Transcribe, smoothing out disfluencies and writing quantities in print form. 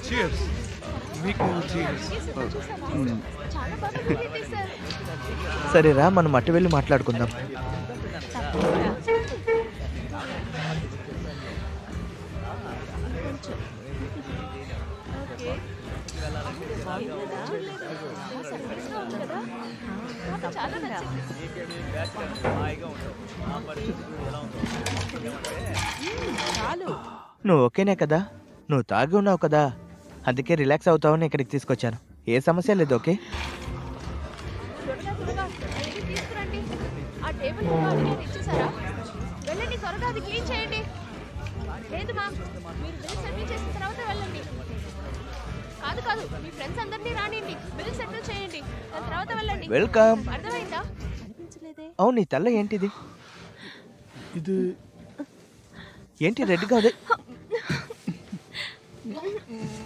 Cheers మీకు cheers. చాలా బాగా వీడియో తీశారు. సరేరా మనం అటు వెళ్ళి మాట్లాడుకుందాం. ఓకే. సర్ప్రైజ్గా ఉంది కదా? నాకు చాలా నచ్చింది. చాలు. నువ్వు ఓకేనే కదా? నువ్వు తాగి ఉన్నావు కదా, అందుకే రిలాక్స్ అవుతావని ఇక్కడికి తీసుకొచ్చాను. ఏ సమస్య లేదు. ఓకే త్వరగా త్వరగా అవన్నీ తీసుకురండి. ఆ టేబుల్ మీద అడిగేది ఇచ్చేసారా? వెళ్ళండి, త్వరగా అది క్లీన్ చేయండి. లేదు మ్యామ్, మీరు బిల్ సెటిల్ చేసిన తర్వాత వెళ్ళండి. కాదు కాదు, మీ ఫ్రెండ్స్ అందరినీ రానియండి, బిల్ సెటిల్ చేయండి, దాని తర్వాత వెళ్ళండి. వెల్కమ్. అర్థమైందా? అనిపించలేదే. అవును, నీ తల్ల ఏంటిది? ఇది ఏంటి రెడ్గా? అదే